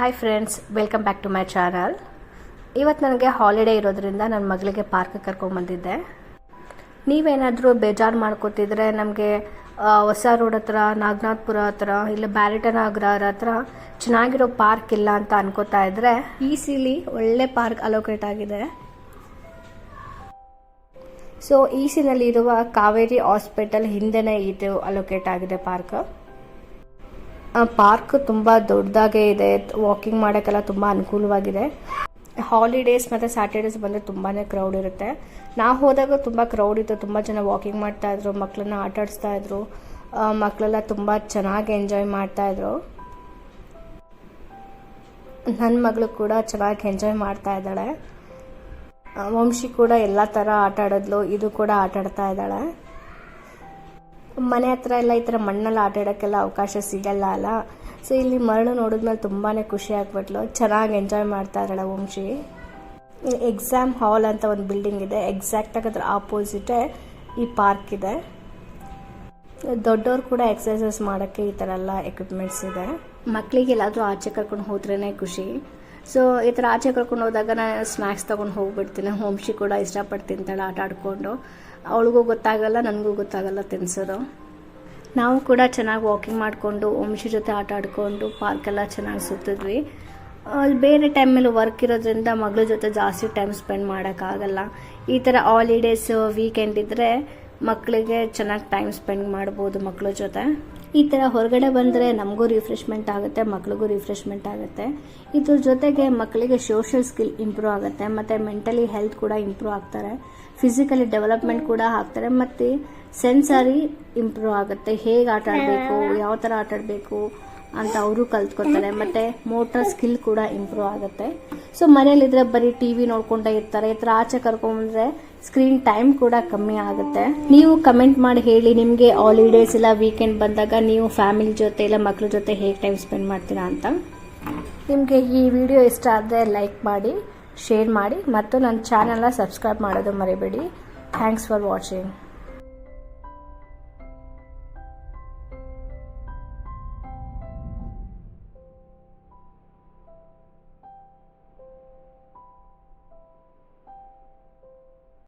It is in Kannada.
Hi friends, welcome back to my channel. ಇವತ್ತು ನನಗೆ ಹಾಲಿಡೇ ಇರೋದ್ರಿಂದ ನನ್ನ ಮಗಳಿಗೆ ಪಾರ್ಕ್ ಕರ್ಕೊಂಡ್ಬಂದಿದ್ದೆ. ನೀವೇನಾದರೂ ಬೇಜಾರು ಮಾಡ್ಕೋತಿದ್ರೆ ನಮಗೆ ಹೊಸ ರೋಡ್ ಹತ್ರ, ನಾಗನಾಥ್ಪುರ ಹತ್ರ, ಇಲ್ಲ ಬ್ಯಾರಿಟನಗರ ಹತ್ರ ಚೆನ್ನಾಗಿರೋ ಪಾರ್ಕ್ ಇಲ್ಲ ಅಂತ ಅನ್ಕೋತಾ ಇದ್ರೆ ಈಸಿಲಿ ಒಳ್ಳೆ ಪಾರ್ಕ್ ಅಲೋಕೇಟ್ ಆಗಿದೆ. ಸೊ ಈಸಿನಲ್ಲಿ ಇರುವ ಕಾವೇರಿ ಹಾಸ್ಪಿಟಲ್ ಹಿಂದೆನೇ ಇದು ಅಲೋಕೇಟ್ ಆಗಿದೆ ಪಾರ್ಕ್. ಪಾರ್ಕ್ ತುಂಬ ದೊಡ್ಡದಾಗೇ ಇದೆ, ವಾಕಿಂಗ್ ಮಾಡೋಕ್ಕೆಲ್ಲ ತುಂಬ ಅನುಕೂಲವಾಗಿದೆ. ಹಾಲಿಡೇಸ್ ಮತ್ತು ಸ್ಯಾಟರ್ಡೇಸ್ ಬಂದರೆ ತುಂಬಾ ಕ್ರೌಡ್ ಇರುತ್ತೆ. ನಾವು ಹೋದಾಗ ತುಂಬ ಕ್ರೌಡ್ ಇತ್ತು, ತುಂಬ ಜನ ವಾಕಿಂಗ್ ಮಾಡ್ತಾಯಿದ್ರು, ಮಕ್ಕಳನ್ನ ಆಟ ಆಡಿಸ್ತಾಯಿದ್ರು. ಮಕ್ಕಳೆಲ್ಲ ತುಂಬ ಚೆನ್ನಾಗಿ ಎಂಜಾಯ್ ಮಾಡ್ತಾಯಿದ್ರು. ನನ್ನ ಮಗಳು ಕೂಡ ಚೆನ್ನಾಗಿ ಎಂಜಾಯ್ ಮಾಡ್ತಾ ಇದ್ದಾಳೆ. ವಂಶಿ ಕೂಡ ಎಲ್ಲ ಥರ ಆಟ ಆಡಿದ್ಲು, ಇದು ಕೂಡ ಆಟ ಆಡ್ತಾ ಇದ್ದಾಳೆ. ಮನೆ ಹತ್ರ ಎಲ್ಲ ಈ ಥರ ಮಣ್ಣಲ್ಲಿ ಆಟ ಆಡೋಕ್ಕೆಲ್ಲ ಅವಕಾಶ ಸಿಗಲ್ಲ ಅಲ್ಲ. ಸೊ ಇಲ್ಲಿ ಮರಳು ನೋಡಿದ್ಮೇಲೆ ತುಂಬಾ ಖುಷಿ ಆಗ್ಬಿಟ್ಲು, ಚೆನ್ನಾಗಿ ಎಂಜಾಯ್ ಮಾಡ್ತಾ ಇದ್ದಾಳೆ ವಂಶಿ. ಎಕ್ಸಾಮ್ ಹಾಲ್ ಅಂತ ಒಂದು ಬಿಲ್ಡಿಂಗ್ ಇದೆ, ಎಕ್ಸಾಕ್ಟಾಗಿ ಅದ್ರ ಆಪೋಸಿಟೇ ಈ ಪಾರ್ಕ್ ಇದೆ. ದೊಡ್ಡವ್ರು ಕೂಡ ಎಕ್ಸಸೈಸಸ್ ಮಾಡೋಕ್ಕೆ ಈ ಥರ ಎಲ್ಲ ಎಕ್ವಿಪ್ಮೆಂಟ್ಸ್ ಇದೆ. ಮಕ್ಕಳಿಗೆ ಎಲ್ಲಾದರೂ ಆಚೆ ಕರ್ಕೊಂಡು ಹೋದ್ರೇ ಖುಷಿ. ಸೊ ಈ ಥರ ಆಚೆ ಕರ್ಕೊಂಡು ಹೋದಾಗ ನಾನು ಸ್ನ್ಯಾಕ್ಸ್ ತೊಗೊಂಡು ಹೋಗ್ಬಿಡ್ತೀನಿ. ವಂಶಿ ಕೂಡ ಇಷ್ಟಪಟ್ಟು ತಿಂತಾಳೆ ಆಟ ಆಡಿಕೊಂಡು. ಅವಳಿಗೂ ಗೊತ್ತಾಗಲ್ಲ, ನನಗೂ ಗೊತ್ತಾಗಲ್ಲ ತಿನ್ಸೋದು. ನಾವು ಕೂಡ ಚೆನ್ನಾಗಿ ವಾಕಿಂಗ್ ಮಾಡಿಕೊಂಡು ವಂಶಿ ಜೊತೆ ಆಟ ಆಡಿಕೊಂಡು ಪಾರ್ಕೆಲ್ಲ ಚೆನ್ನಾಗಿ ಸುತ್ತಿದ್ವಿ. ಬೇರೆ ಟೈಮಲ್ಲಿ ವರ್ಕ್ ಇರೋದ್ರಿಂದ ಮಗಳ ಜೊತೆ ಜಾಸ್ತಿ ಟೈಮ್ ಸ್ಪೆಂಡ್ ಮಾಡೋಕ್ಕಾಗಲ್ಲ. ಈ ಥರ ಹಾಲಿಡೇಸ್, ವೀಕೆಂಡ್ ಇದ್ದರೆ ಮಕ್ಕಳಿಗೆ ಚೆನ್ನಾಗಿ ಟೈಮ್ ಸ್ಪೆಂಡ್ ಮಾಡ್ಬೋದು ಮಕ್ಕಳ ಜೊತೆ. ಈ ಥರ ಹೊರಗಡೆ ಬಂದರೆ ನಮಗೂ ರಿಫ್ರೆಶ್ಮೆಂಟ್ ಆಗುತ್ತೆ, ಮಕ್ಳಿಗೂ ರಿಫ್ರೆಶ್ಮೆಂಟ್ ಆಗುತ್ತೆ. ಇದ್ರ ಜೊತೆಗೆ ಮಕ್ಕಳಿಗೆ ಸೋಷಿಯಲ್ ಸ್ಕಿಲ್ ಇಂಪ್ರೂವ್ ಆಗುತ್ತೆ, ಮತ್ತು ಮೆಂಟಲಿ ಹೆಲ್ತ್ ಕೂಡ ಇಂಪ್ರೂವ್ ಆಗ್ತಾರೆ, ಫಿಸಿಕಲಿ ಡೆವಲಪ್ಮೆಂಟ್ ಕೂಡ ಆಗ್ತಾರೆ, ಮತ್ತು ಸೆನ್ಸರಿ ಇಂಪ್ರೂವ್ ಆಗುತ್ತೆ. ಹೇಗೆ ಆಟ ಆಡಬೇಕು, ಯಾವ ಥರ ಆಟ ಆಡಬೇಕು ಅಂತ ಅವರು ಕಲ್ತ್ಕೊತಾರೆ, ಮತ್ತು ಮೋಟರ್ ಸ್ಕಿಲ್ ಕೂಡ ಇಂಪ್ರೂವ್ ಆಗುತ್ತೆ. ಸೊ ಮನೇಲಿದ್ರೆ ಬರೀ ಟಿವಿ ನೋಡ್ಕೊಂಡೇ ಇರ್ತಾರೆ. ಈ ಥರ ಆಚೆ ಕರ್ಕೊಂಡ್ಬಂದ್ರೆ ಸ್ಕ್ರೀನ್ ಟೈಮ್ ಕೂಡ ಕಮ್ಮಿ ಆಗುತ್ತೆ. ನೀವು ಕಮೆಂಟ್ ಮಾಡಿ ಹೇಳಿ, ನಿಮಗೆ ಹಾಲಿಡೇಸ್ ಇಲ್ಲ ವೀಕೆಂಡ್ ಬಂದಾಗ ನೀವು ಫ್ಯಾಮಿಲಿ ಜೊತೆ ಇಲ್ಲ ಮಕ್ಕಳ ಜೊತೆ ಹೇಗೆ ಟೈಮ್ ಸ್ಪೆಂಡ್ ಮಾಡ್ತೀರಾ ಅಂತ. ನಿಮಗೆ ಈ ವಿಡಿಯೋ ಇಷ್ಟ ಆದರೆ ಲೈಕ್ ಮಾಡಿ, ಶೇರ್ ಮಾಡಿ, ಮತ್ತು ನನ್ನ ಚಾನಲ್ನ ಸಬ್ಸ್ಕ್ರೈಬ್ ಮಾಡೋದು ಮರಿಬೇಡಿ. Thanks for watching.